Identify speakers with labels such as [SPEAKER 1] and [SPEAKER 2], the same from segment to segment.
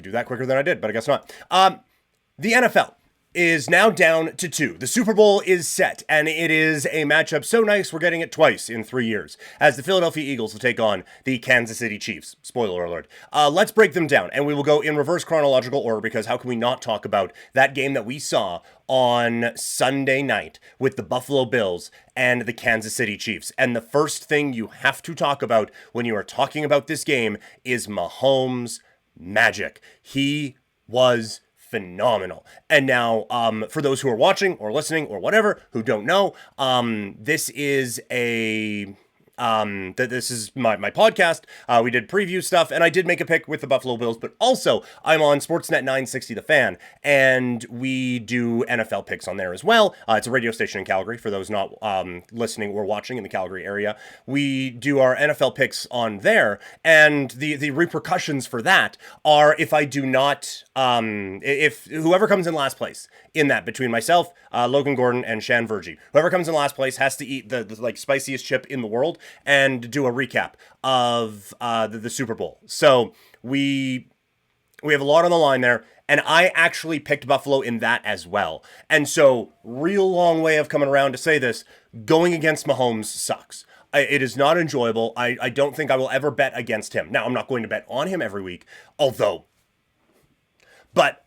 [SPEAKER 1] could do that quicker than I did, but I guess not. The NFL is now down to 2. The Super Bowl is set, and it is a matchup so nice we're getting it twice in 3 years, as the Philadelphia Eagles will take on the Kansas City Chiefs. Spoiler alert. Let's break them down, and we will go in reverse chronological order, because how can we not talk about that game that we saw on Sunday night with the Buffalo Bills and the Kansas City Chiefs? And the first thing you have to talk about when you are talking about this game is Mahomes' magic. He was phenomenal. And now, for those who are watching or listening or whatever who don't know, this is this is my podcast. We did preview stuff, and I did make a pick with the Buffalo Bills, but also I'm on Sportsnet 960 The Fan, and we do NFL picks on there as well. It's a radio station in Calgary, for those not listening or watching in the Calgary area. We do our NFL picks on there, and the repercussions for that are if I do not, if whoever comes in last place in that, between myself, Logan Gordon, and Shan Vergy, whoever comes in last place has to eat the like spiciest chip in the world and do a recap of the Super Bowl. So we have a lot on the line there, and I actually picked Buffalo in that as well. And so, real long way of coming around to say this, going against Mahomes sucks. It is not enjoyable. I don't think I will ever bet against him. Now, I'm not going to bet on him every week, but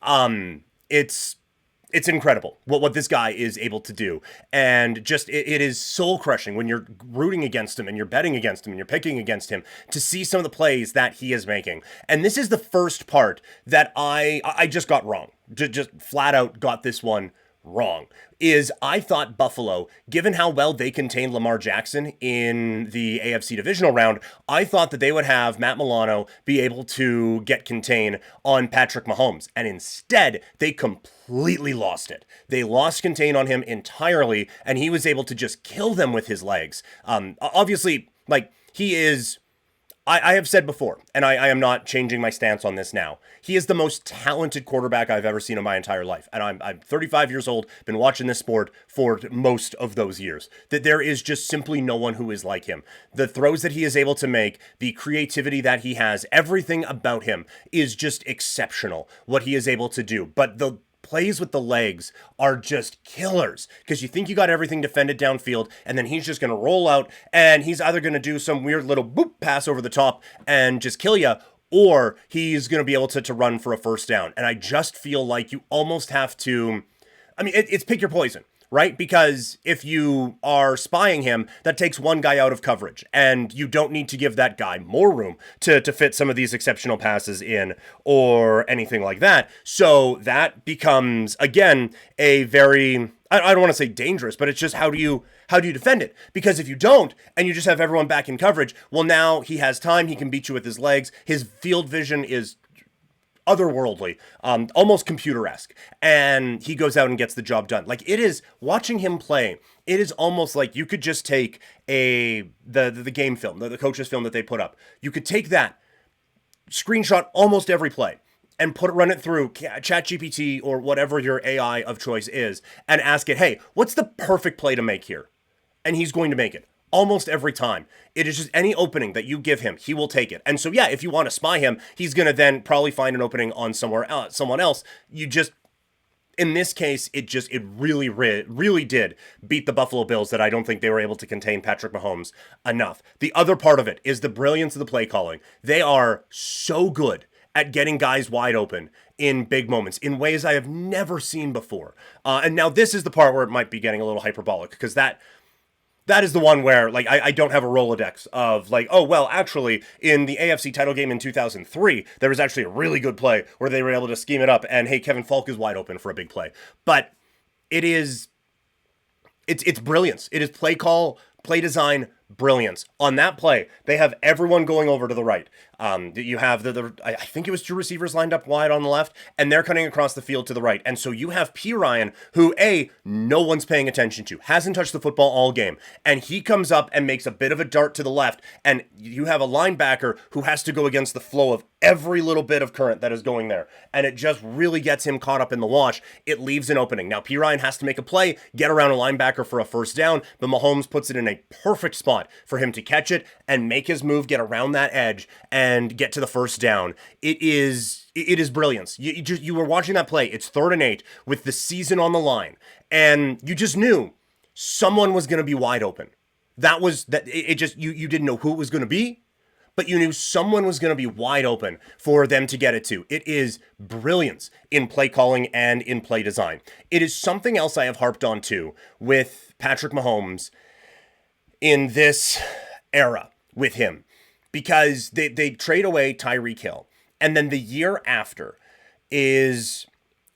[SPEAKER 1] it's incredible what this guy is able to do. And just, it is soul crushing when you're rooting against him and you're betting against him and you're picking against him to see some of the plays that he is making. And this is the first part that I just got wrong. Just flat out got this one wrong. Is I thought Buffalo, given how well they contained Lamar Jackson in the AFC divisional round, I thought that they would have Matt Milano be able to get contain on Patrick Mahomes. And instead, they completely lost it. They lost contain on him entirely, and he was able to just kill them with his legs. Obviously, like, he is... I have said before, and I am not changing my stance on this now, he is the most talented quarterback I've ever seen in my entire life. And I'm 35 years old, been watching this sport for most of those years. That there is just simply no one who is like him. The throws that he is able to make, the creativity that he has, everything about him is just exceptional, what he is able to do. But the plays with the legs are just killers, because you think you got everything defended downfield, and then he's just going to roll out, and he's either going to do some weird little boop pass over the top and just kill you, or he's going to be able to run for a first down. And I just feel like you almost have to, I mean, it's pick your poison, right? Because if you are spying him, that takes one guy out of coverage, and you don't need to give that guy more room to fit some of these exceptional passes in or anything like that. So that becomes, again, a very, I don't want to say dangerous, but it's just how do you defend it? Because if you don't, and you just have everyone back in coverage, well, now he has time, he can beat you with his legs, his field vision is otherworldly, almost computer-esque, and he goes out and gets the job done. Like, it is, watching him play, it is almost like you could just take the game film, the coach's film that they put up. You could take that, screenshot almost every play, and run it through ChatGPT or whatever your AI of choice is, and ask it, hey, what's the perfect play to make here? And he's going to make it. Almost every time. It is just any opening that you give him, he will take it. And so, yeah, if you want to spy him, he's going to then probably find an opening on someone else. You just, in this case, it really did beat the Buffalo Bills, that I don't think they were able to contain Patrick Mahomes enough. The other part of it is the brilliance of the play calling. They are so good at getting guys wide open in big moments in ways I have never seen before. And now this is the part where it might be getting a little hyperbolic, because that is the one where, like, I don't have a Rolodex of, like, oh, well, actually, in the AFC title game in 2003, there was actually a really good play where they were able to scheme it up, and, hey, Kevin Falk is wide open for a big play. But it's brilliance. It is play call, play design, brilliance. On that play, they have everyone going over to the right. You have I think it was 2 receivers lined up wide on the left, and they're cutting across the field to the right. And so you have P. Ryan, who, no one's paying attention to, hasn't touched the football all game, and he comes up and makes a bit of a dart to the left, and you have a linebacker who has to go against the flow of every little bit of current that is going there, and it just really gets him caught up in the wash. It leaves an opening. Now, P. Ryan has to make a play, get around a linebacker for a first down, but Mahomes puts it in a perfect spot for him to catch it and make his move, get around that edge, and and get to the first down. It is brilliance. You were watching that play. It's 3rd and 8 with the season on the line, and you just knew someone was going to be wide open. That was that. It just you didn't know who it was going to be, but you knew someone was going to be wide open for them to get it to. It is brilliance in play calling and in play design. It is something else I have harped on too with Patrick Mahomes in this era with him, because they trade away Tyreek Hill, and then the year after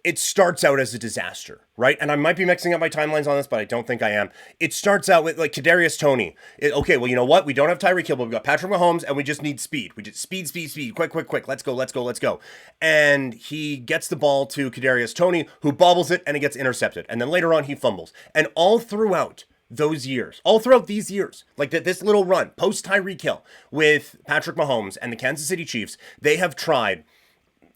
[SPEAKER 1] it starts out as a disaster, right? And I might be mixing up my timelines on this, but I don't think I am. It starts out with like Kadarius Toney. Okay, well, you know what? We don't have Tyreek Hill, but we got Patrick Mahomes, and we just need speed. We just speed, quick. Let's go. And he gets the ball to Kadarius Toney, who bobbles it, and it gets intercepted. And then later on, he fumbles. And all throughout these years, like this little run post Tyreek Hill with Patrick Mahomes and the Kansas City Chiefs, they have tried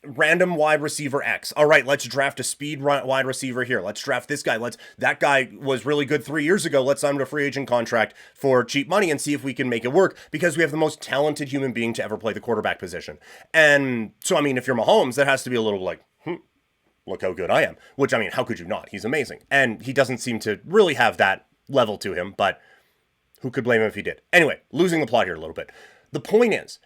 [SPEAKER 1] random wide receiver X. All right, let's draft a speed wide receiver here. Let's draft this guy. That guy was really good 3 years ago. Let's sign him to a free agent contract for cheap money and see if we can make it work, because we have the most talented human being to ever play the quarterback position. And so, I mean, if you're Mahomes, that has to be a little like, look how good I am. Which, I mean, how could you not? He's amazing. And he doesn't seem to really have that level to him, but who could blame him if he did? Anyway, losing the plot here a little bit. The point is,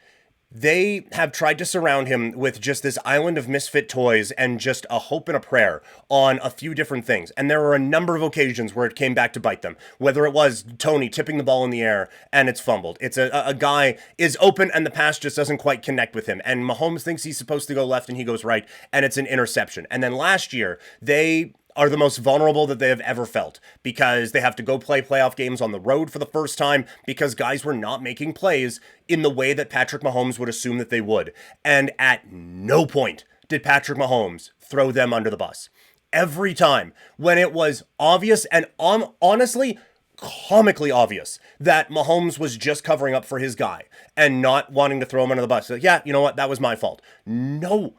[SPEAKER 1] they have tried to surround him with just this island of misfit toys and just a hope and a prayer on a few different things. And there were a number of occasions where it came back to bite them. Whether it was Toney tipping the ball in the air and it's fumbled. It's a guy is open and the pass just doesn't quite connect with him. And Mahomes thinks he's supposed to go left and he goes right, and it's an interception. And then last year, they are the most vulnerable that they have ever felt, because they have to go play playoff games on the road for the first time because guys were not making plays in the way that Patrick Mahomes would assume that they would. And at no point did Patrick Mahomes throw them under the bus. Every time when it was obvious and honestly comically obvious that Mahomes was just covering up for his guy and not wanting to throw him under the bus. So, yeah, you know what? That was my fault. No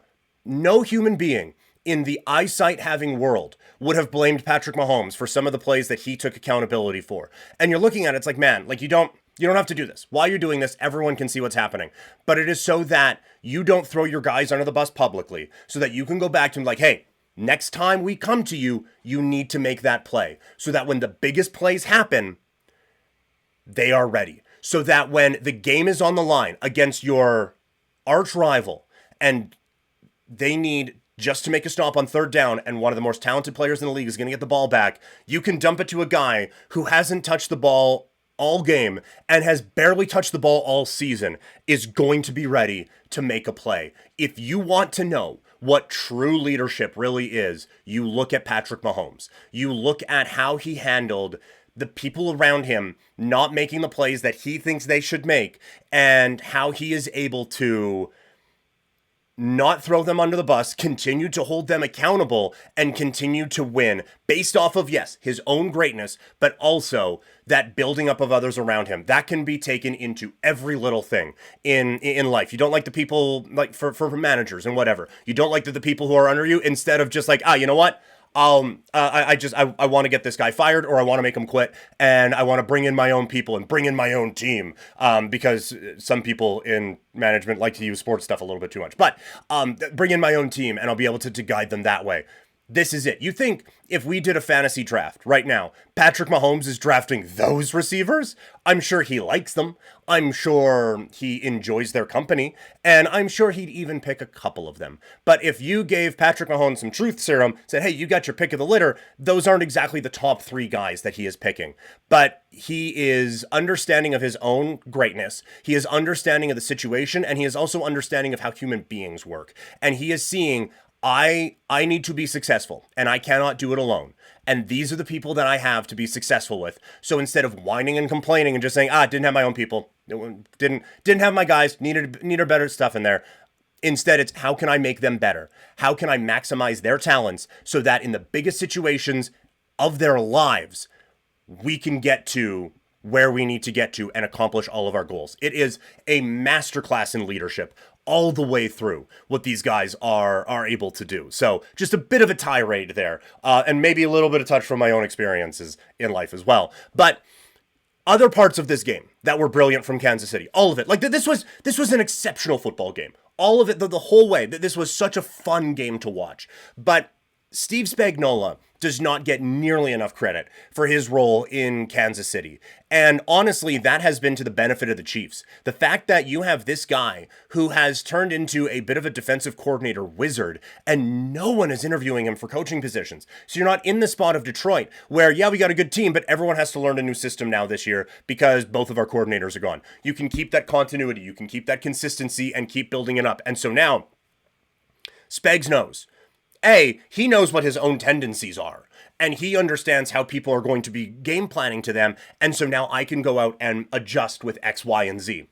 [SPEAKER 1] human being in the eyesight having world would have blamed Patrick Mahomes for some of the plays that he took accountability for. And you're looking at it, it's like, man, like you don't have to do this. While you're doing this, everyone can see what's happening. But it is so that you don't throw your guys under the bus publicly, so that you can go back to him like, hey, next time we come to you, you need to make that play. So that when the biggest plays happen, they are ready. So that when the game is on the line against your arch rival and they need just to make a stop on 3rd down, and one of the most talented players in the league is going to get the ball back, you can dump it to a guy who hasn't touched the ball all game and has barely touched the ball all season, is going to be ready to make a play. If you want to know what true leadership really is, you look at Patrick Mahomes. You look at how he handled the people around him not making the plays that he thinks they should make, and how he is able to not throw them under the bus, continue to hold them accountable, and continue to win based off of, yes, his own greatness, but also that building up of others around him. That can be taken into every little thing in life. You don't like the people, like for managers and whatever. You don't like the people who are under you, instead of just like, you know what? I want to get this guy fired, or I want to make him quit, and I want to bring in my own people and bring in my own team, because some people in management like to use sports stuff a little bit too much, but bring in my own team and I'll be able to guide them that way. This is it. You think if we did a fantasy draft right now, Patrick Mahomes is drafting those receivers? I'm sure he likes them. I'm sure he enjoys their company. And I'm sure he'd even pick a couple of them. But if you gave Patrick Mahomes some truth serum, said, hey, you got your pick of the litter, those aren't exactly the top 3 guys that he is picking. But he is understanding of his own greatness. He is understanding of the situation. And he is also understanding of how human beings work. And he is seeing, I need to be successful, and I cannot do it alone. And these are the people that I have to be successful with. So instead of whining and complaining and just saying, didn't have my own people, didn't have my guys, needed better stuff in there. Instead, it's how can I make them better? How can I maximize their talents so that in the biggest situations of their lives, we can get to where we need to get to and accomplish all of our goals. It is a masterclass in leadership all the way through what these guys are able to do. So just a bit of a tirade there, and maybe a little bit of touch from my own experiences in life as well. But Other parts of this game that were brilliant from Kansas City, all of it. Like this was an exceptional football game. All of it, the whole way. This was such a fun game to watch. But Steve Spagnuolo does not get nearly enough credit for his role in Kansas City. And honestly, that has been to the benefit of the Chiefs. The fact that you have this guy who has turned into a bit of a defensive coordinator wizard, and no one is interviewing him for coaching positions. So you're not in the spot of Detroit, where, yeah, we got a good team, but everyone has to learn a new system now this year because both of our coordinators are gone. You can keep that continuity, you can keep that consistency, and keep building it up. And so now, Spags knows. He knows what his own tendencies are, and he understands how people are going to be game planning to them, and so now I can go out and adjust with X, Y, and Z.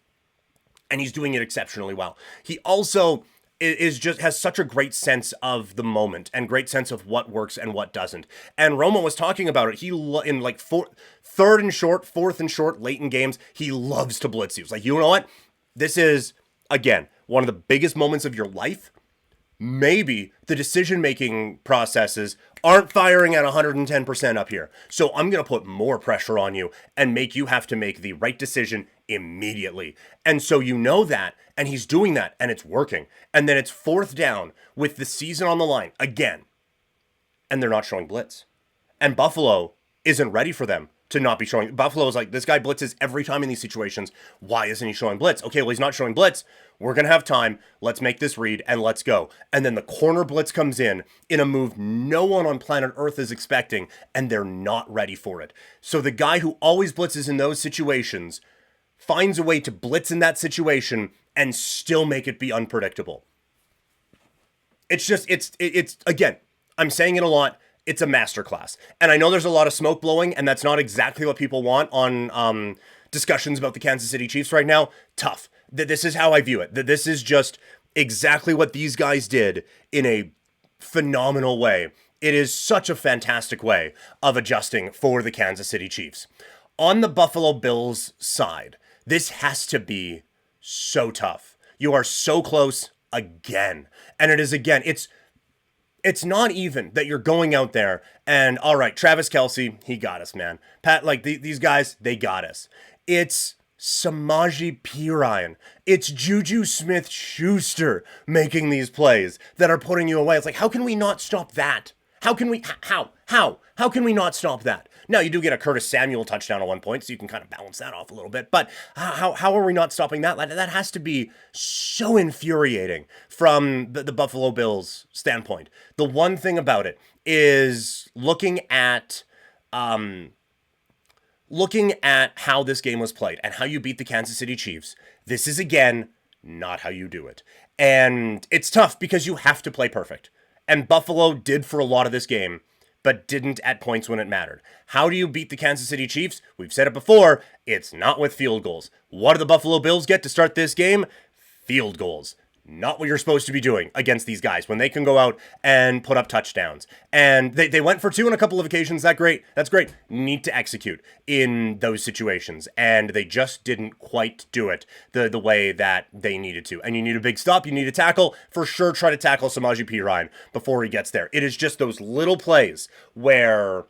[SPEAKER 1] And he's doing it exceptionally well. He also has such a great sense of the moment and great sense of what works and what doesn't. And Romo was talking about it. He in like third and short, fourth and short, late in games, he loves to blitz you. He's like, you know what? This is, again, one of the biggest moments of your life. Maybe the decision-making processes aren't firing at 110% up here. So I'm going to put more pressure on you and make you have to make the right decision immediately. And so you know that, and he's doing that, and it's working. And then it's fourth down with the season on the line again, and they're not showing blitz. And Buffalo isn't ready for them to not be showing. Buffalo is like, this guy blitzes every time in these situations. Why isn't he showing blitz? Okay, well, he's not showing blitz. We're going to have time. Let's make this read and let's go. And then the corner blitz comes in a move no one on planet Earth is expecting, and they're not ready for it. So the guy who always blitzes in those situations finds a way to blitz in that situation and still make it be unpredictable. It's again, I'm saying it a lot. It's a masterclass. And I know there's a lot of smoke blowing, and that's not exactly what people want on discussions about the Kansas City Chiefs right now. Tough. This is how I view it. This is just exactly what these guys did in a phenomenal way. It is such a fantastic way of adjusting for the Kansas City Chiefs. On the Buffalo Bills side, this has to be so tough. You are so close again. And it is again, it's not even that you're going out there and, all right, Travis Kelce, he got us, man. Pat, like these guys, they got us. It's Samaje Perine. It's Juju Smith-Schuster making these plays that are putting you away. It's like, how can we not stop that? How can we not stop that? Now, you do get a Curtis Samuel touchdown at one point, so you can kind of balance that off a little bit. But how are we not stopping that? That has to be so infuriating from the Buffalo Bills standpoint. The one thing about it is looking at how this game was played and how you beat the Kansas City Chiefs. This is, again, not how you do it. And it's tough because you have to play perfect. And Buffalo did for a lot of this game, but didn't at points when it mattered. How do you beat the Kansas City Chiefs? We've said it before, it's not with field goals. What do the Buffalo Bills get to start this game? Field goals. Not what you're supposed to be doing against these guys when they can go out and put up touchdowns. And they went for two on a couple of occasions. That's great. Need to execute in those situations. And they just didn't quite do it the way that they needed to. And you need a big stop. You need a tackle. For sure, try to tackle Samaje Perine before he gets there. It is just those little plays where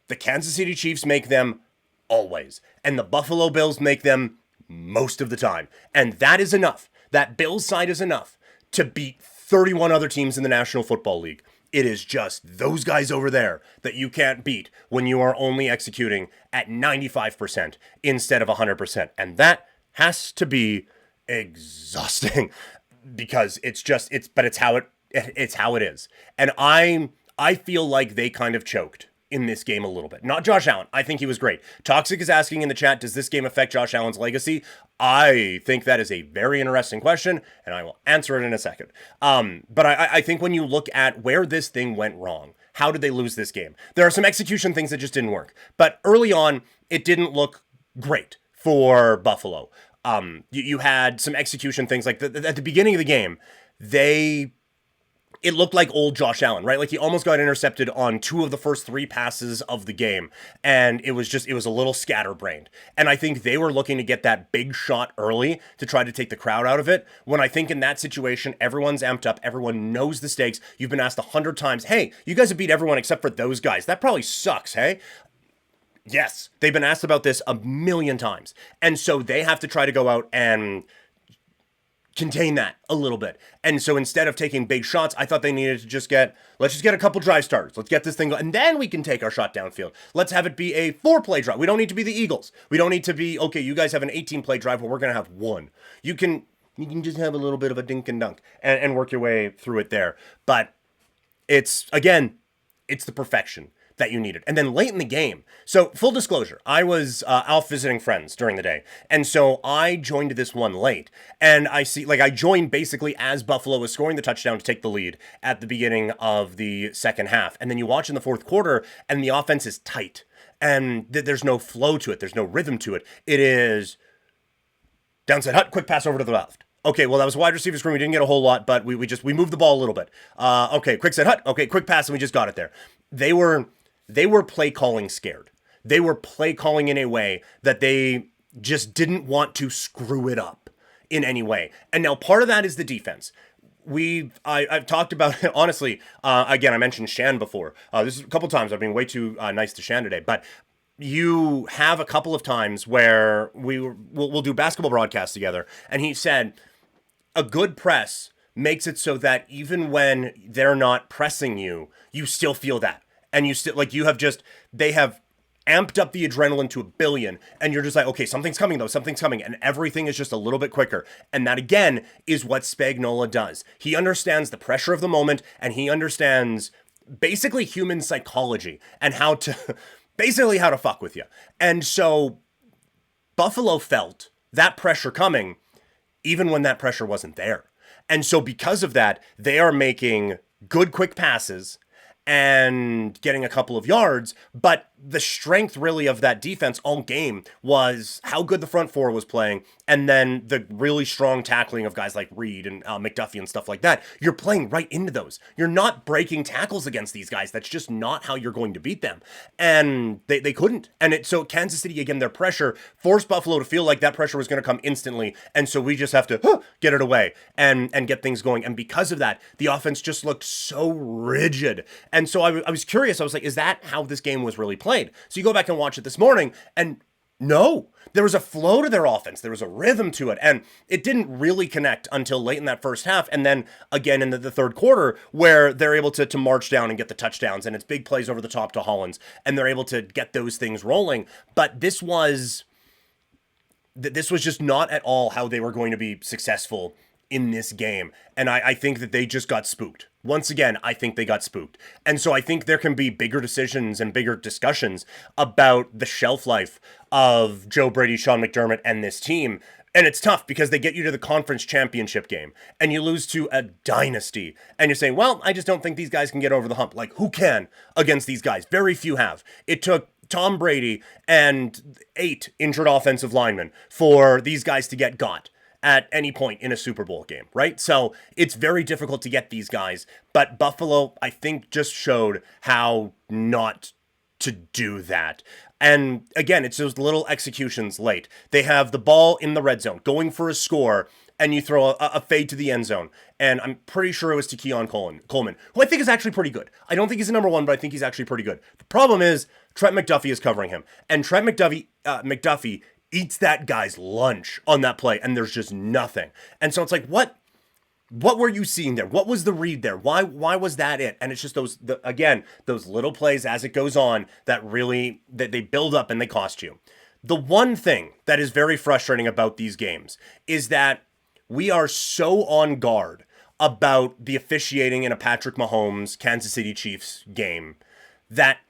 [SPEAKER 1] the Kansas City Chiefs make them always. And the Buffalo Bills make them most of the time. And that is enough. That Bills side is enough to beat 31 other teams in the National Football League. It is just those guys over there that you can't beat when you are only executing at 95% instead of 100%. And that has to be exhausting because it's how it is. And I feel like they kind of choked in this game a little bit. Not Josh Allen. I think he was great. Toxic is asking in the chat, does this game affect Josh Allen's legacy? I think that is a very interesting question, and I will answer it in a second. But I think when you look at where this thing went wrong, how did they lose this game? There are some execution things that just didn't work. But early on, it didn't look great for Buffalo. You had some execution things like at the beginning of the game, it looked like old Josh Allen, right? Like he almost got intercepted on two of the first three passes of the game. And it was a little scatterbrained. And I think they were looking to get that big shot early to try to take the crowd out of it. When I think in that situation, everyone's amped up. Everyone knows the stakes. You've been asked 100 times, hey, you guys have beat everyone except for those guys. That probably sucks, hey? Yes, they've been asked about this a million times. And so they have to try to go out and contain that a little bit. And so instead of taking big shots, I thought they needed to let's just get a couple drive starters. Let's get this thing going, and then we can take our shot downfield. Let's have it be a 4-play drive. We don't need to be the Eagles. We don't need to be, okay, you guys have an 18-play drive, but we're going to have one. You can just have a little bit of a dink and dunk and work your way through it there. But it's the perfection that you needed. And then late in the game, so full disclosure, I was out visiting friends during the day. And so I joined this one late. And I joined basically as Buffalo was scoring the touchdown to take the lead at the beginning of the second half. And then you watch in the fourth quarter and the offense is tight. And there's no flow to it. There's no rhythm to it. It is downside hut, quick pass over to the left. Okay, well, that was a wide receiver screen. We didn't get a whole lot, but we moved the ball a little bit. Okay, quick set hut. Okay, quick pass, and we just got it there. They were play calling scared. They were play calling in a way that they just didn't want to screw it up in any way. And now part of that is the defense. I've talked about it, honestly. Again, I mentioned Shan before. This is a couple times. I've been way too nice to Shan today, but you have a couple of times where we'll do basketball broadcasts together, and he said a good press makes it so that even when they're not pressing you, you still feel that. And you still, they have amped up the adrenaline to 1,000,000,000, and you're just like, okay, something's coming though, something's coming, and everything is just a little bit quicker. And that, again, is what Spagnuolo does. He understands the pressure of the moment, and he understands basically human psychology and how to fuck with you. And so Buffalo felt that pressure coming even when that pressure wasn't there. And so because of that, they are making good quick passes and getting a couple of yards, but the strength really of that defense all game was how good the front four was playing, and then the really strong tackling of guys like Reed and McDuffie and stuff like that. You're playing right into those. You're not breaking tackles against these guys. That's just not how you're going to beat them. And they couldn't. And so Kansas City, again, their pressure forced Buffalo to feel like that pressure was going to come instantly, and so we just have to get it away and get things going. And because of that, the offense just looked so rigid. And so I was curious. I was like, is that how this game was really played? So you go back and watch it this morning, and no, there was a flow to their offense. There was a rhythm to it, and it didn't really connect until late in that first half, and then again in the third quarter, where they're able to march down and get the touchdowns, and it's big plays over the top to Hollins, and they're able to get those things rolling. But this was just not at all how they were going to be successful in this game. And I think that they just got spooked. Once again, I think they got spooked. And so I think there can be bigger decisions and bigger discussions about the shelf life of Joe Brady, Sean McDermott, and this team. And it's tough because they get you to the conference championship game and you lose to a dynasty. And you're saying, well, I just don't think these guys can get over the hump. Like, who can against these guys? Very few have. It took Tom Brady and 8 injured offensive linemen for these guys to get got at any point in a Super Bowl game, right? So it's very difficult to get these guys, but Buffalo, I think, just showed how not to do that. And again, it's those little executions late. They have the ball in the red zone, going for a score, and you throw a fade to the end zone. And I'm pretty sure it was to Keon Coleman, who I think is actually pretty good. I don't think he's a number one, but I think he's actually pretty good. The problem is Trent McDuffie is covering him, and Trent McDuffie eats that guy's lunch on that play, and there's just nothing. And so it's like, what were you seeing there? What was the read there? Why was that it? And it's just those little plays as it goes on that they build up and they cost you. The one thing that is very frustrating about these games is that we are so on guard about the officiating in a Patrick Mahomes Kansas City Chiefs game that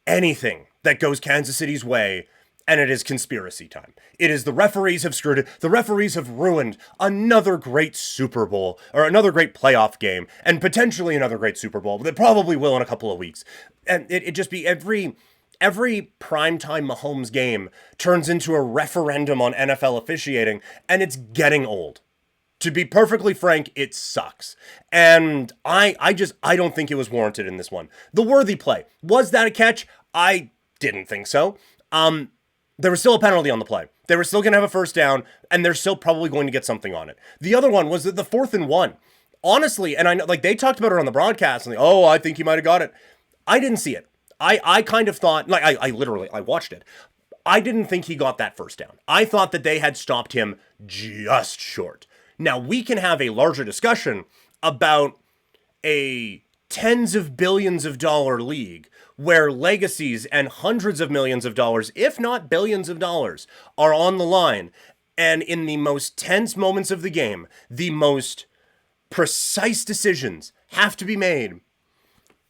[SPEAKER 1] anything that goes Kansas City's way, and it is conspiracy time. It is the referees have screwed it. The referees have ruined another great Super Bowl or another great playoff game and potentially another great Super Bowl. They probably will in a couple of weeks. And it just be every primetime Mahomes game turns into a referendum on NFL officiating, and it's getting old. To be perfectly frank, it sucks. And I don't think it was warranted in this one. The Worthy play, was that a catch? I didn't think so. There was still a penalty on the play. They were still going to have a first down, and they're still probably going to get something on it. The other one was the 4th and 1. Honestly, and I know, like, they talked about it on the broadcast, and I think he might have got it. I didn't see it. I kind of thought, like, I watched it. I didn't think he got that first down. I thought that they had stopped him just short. Now, we can have a larger discussion about a tens of billions of dollar league where legacies and hundreds of millions of dollars, if not billions of dollars, are on the line. And in the most tense moments of the game, the most precise decisions have to be made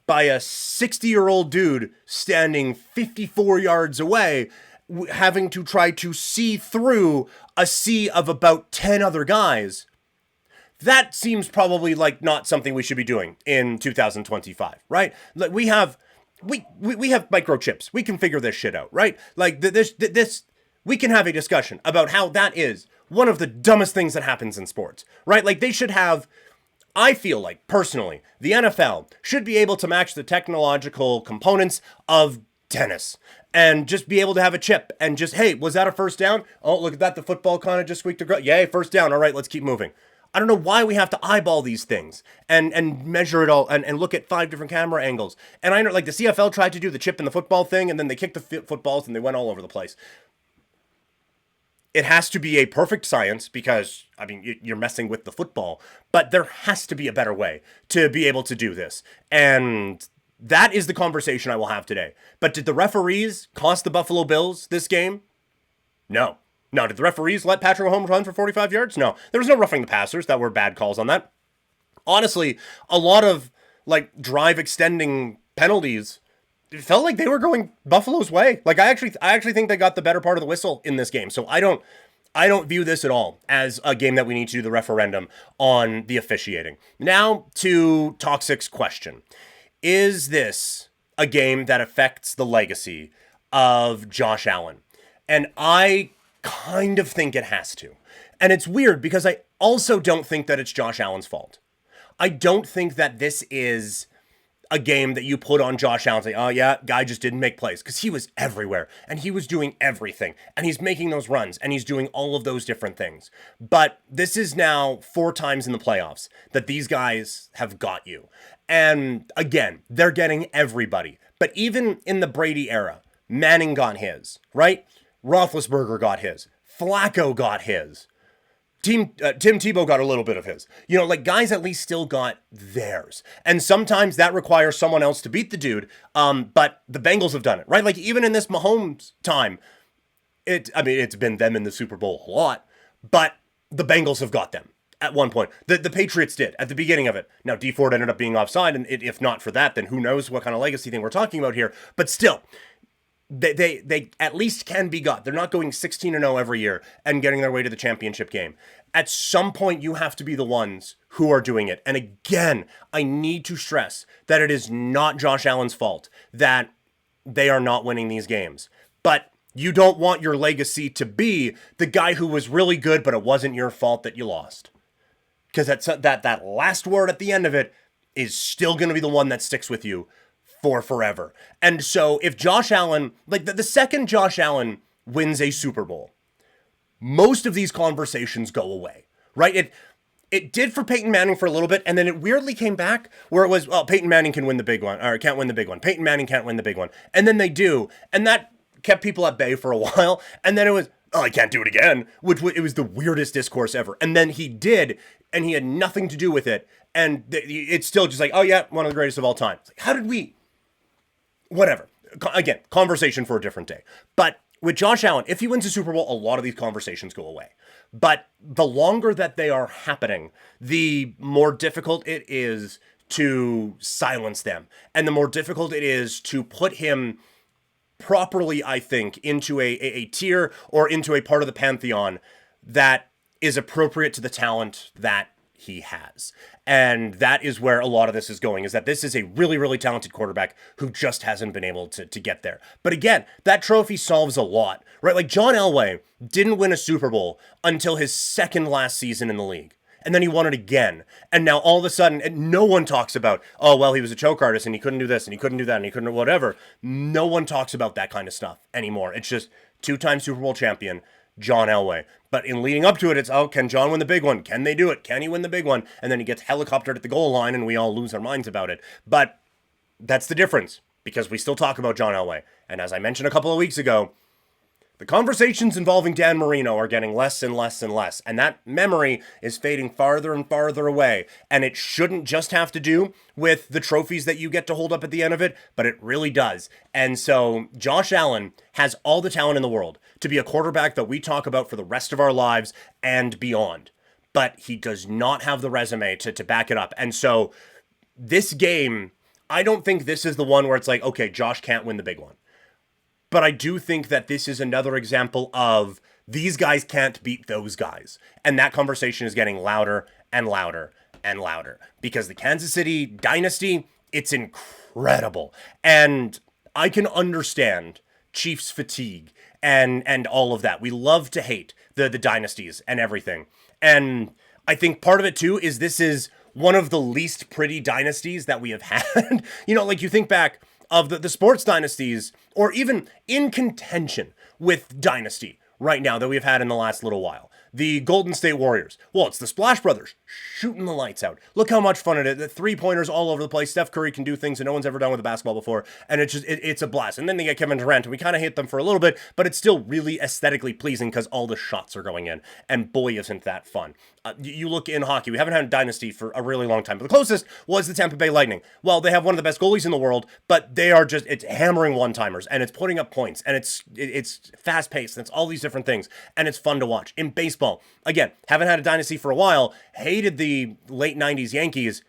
[SPEAKER 1] by a 60-year-old dude standing 54 yards away, having to try to see through a sea of about 10 other guys. That seems probably like not something we should be doing in 2025, right? Like we have microchips. We can figure this shit out, right? Like this we can have a discussion about how that is one of the dumbest things that happens in sports, right? Like they should have, I feel like personally, the NFL should be able to match the technological components of tennis and just be able to have a chip and just, hey, was that a first down? Oh, look at that. The football kind of just squeaked across. Yay, first down. All right, let's keep moving. I don't know why we have to eyeball these things and measure it all and look at 5 different camera angles. And I know, like, the CFL tried to do the chip in the football thing, and then they kicked the footballs and they went all over the place. It has to be a perfect science because, I mean, you're messing with the football, but there has to be a better way to be able to do this. And that is the conversation I will have today. But did the referees cost the Buffalo Bills this game? No. No, did the referees let Patrick Mahomes run for 45 yards? No. There was no roughing the passers. That were bad calls on that. Honestly, a lot of, like, drive extending penalties, it felt like they were going Buffalo's way. Like, I actually think they got the better part of the whistle in this game. So I don't view this at all as a game that we need to do the referendum on the officiating. Now to Toxic's question. Is this a game that affects the legacy of Josh Allen? And I kind of think it has to. And it's weird because I also don't think that it's Josh Allen's fault. I don't think that this is a game that you put on Josh Allen and say, oh yeah, guy just didn't make plays, because he was everywhere and he was doing everything and he's making those runs and he's doing all of those different things. But this is now 4 times in the playoffs that these guys have got you. And again, they're getting everybody. But even in the Brady era, Manning got his, right? Roethlisberger got his. Flacco got his. Tim Tebow got a little bit of his. You know, like, guys at least still got theirs. And sometimes that requires someone else to beat the dude. But the Bengals have done it, right? Like, even in this Mahomes time, it's been them in the Super Bowl a lot, but the Bengals have got them at one point. The Patriots did at the beginning of it. Now, D Ford ended up being offside, and if not for that, then who knows what kind of legacy thing we're talking about here. But still, they at least can be got. They're not going 16-0 every year and getting their way to the championship game. At some point, you have to be the ones who are doing it. And again, I need to stress that it is not Josh Allen's fault that they are not winning these games. But you don't want your legacy to be the guy who was really good, but it wasn't your fault that you lost. Because that last word at the end of it is still going to be the one that sticks with you for forever. And so if Josh Allen, like the second Josh Allen wins a Super Bowl, most of these conversations go away, right? It did for Peyton Manning for a little bit, and then it weirdly came back where it was, well, Peyton Manning can win the big one, or can't win the big one. Peyton Manning can't win the big one. And then they do, and that kept people at bay for a while, and then it was, oh, I can't do it again, it was the weirdest discourse ever. And then he did, and he had nothing to do with it, and it's still just like, oh yeah, one of the greatest of all time. It's like, how did we... Whatever. Again, conversation for a different day. But with Josh Allen, if he wins a Super Bowl, a lot of these conversations go away. But the longer that they are happening, the more difficult it is to silence them. And the more difficult it is to put him properly, I think, into a tier or into a part of the pantheon that is appropriate to the talent that he has. And that is where a lot of this is going, is that this is a really, really talented quarterback who just hasn't been able to get there. But again, that trophy solves a lot, right? Like, John Elway didn't win a Super Bowl until his second last season in the league. And then he won it again. And now all of a sudden, no one talks about, oh, well, he was a choke artist and he couldn't do this and he couldn't do that and he couldn't do whatever. No one talks about that kind of stuff anymore. It's just 2-time Super Bowl champion, John Elway. But in leading up to it, it's, oh, can John win the big one? Can they do it? Can he win the big one? And then he gets helicoptered at the goal line and we all lose our minds about it. But that's the difference. because we still talk about John Elway. And as I mentioned a couple of weeks ago, the conversations involving Dan Marino are getting less and less and less, and that memory is fading farther and farther away. And it shouldn't just have to do with the trophies that you get to hold up at the end of it, but it really does. And so Josh Allen has all the talent in the world to be a quarterback that we talk about for the rest of our lives and beyond. But he does not have the resume to back it up. And so this game, I don't think this is the one where it's like, okay, Josh can't win the big one. But I do think that this is another example of these guys can't beat those guys. And that conversation is getting louder and louder and louder. Because the Kansas City dynasty, it's incredible. And I can understand Chiefs fatigue and all of that. We love to hate the dynasties and everything. And I think part of it too is this is one of the least pretty dynasties that we have had. Like you think back of the sports dynasties, or even in contention with dynasty right now that we've had in the last little while. The Golden State Warriors. Well, it's the Splash Brothers shooting the lights out. Look how much fun it is. The three-pointers all over the place. Steph Curry can do things that no one's ever done with a basketball before, and it's a blast. And then they get Kevin Durant, and we kind of hate them for a little bit, but it's still really aesthetically pleasing because all the shots are going in, and boy, isn't that fun. You look in hockey, we haven't had a dynasty for a really long time, but the closest was the Tampa Bay Lightning. Well, they have one of the best goalies in the world, but they are it's hammering one-timers, and it's putting up points, and it's fast-paced, and it's all these different things, and it's fun to watch. In baseball, again, haven't had a dynasty for a while, hated the late 90s Yankees,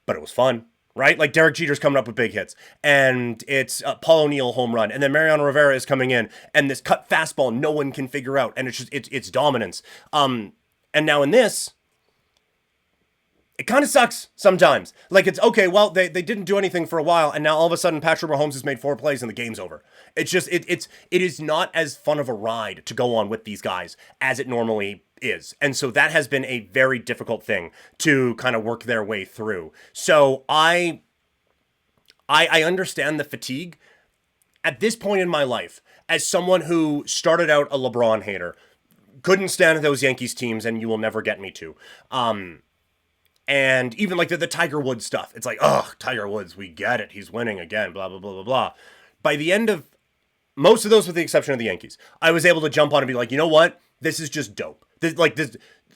[SPEAKER 1] but it was fun, right? Like Derek Jeter's coming up with big hits, and it's a Paul O'Neill home run, and then Mariano Rivera is coming in, and this cut fastball no one can figure out, and it's dominance. And now in this, it kind of sucks sometimes. Like it's, okay, well, they didn't do anything for a while, and now all of a sudden Patrick Mahomes has made 4 plays and the game's over. It's just, it is not as fun of a ride to go on with these guys as it normally is. And so that has been a very difficult thing to kind of work their way through. So I understand the fatigue at this point in my life as someone who started out a LeBron hater, couldn't stand those Yankees teams, and you will never get me to. And even like the Tiger Woods stuff. It's like, oh, Tiger Woods, we get it. He's winning again, blah, blah, blah, blah, blah. By the end of most of those, with the exception of the Yankees, I was able to jump on and be like, you know what? This is just dope. This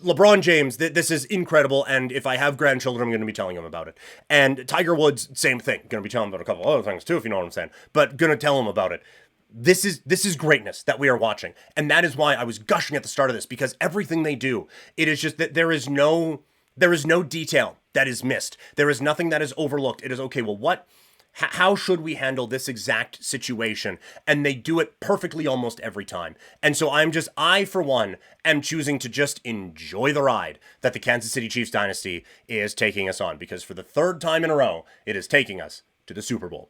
[SPEAKER 1] LeBron James, this is incredible, and if I have grandchildren, I'm going to be telling them about it. And Tiger Woods, same thing. Going to be telling them about a couple other things too, if you know what I'm saying. But going to tell them about it. This is greatness that we are watching. And that is why I was gushing at the start of this, because everything they do, it is just that there is no detail that is missed. There is nothing that is overlooked. It is, okay, well, how should we handle this exact situation? And they do it perfectly almost every time. And so I, for one, am choosing to just enjoy the ride that the Kansas City Chiefs dynasty is taking us on, because for the 3rd time in a row, it is taking us to the Super Bowl.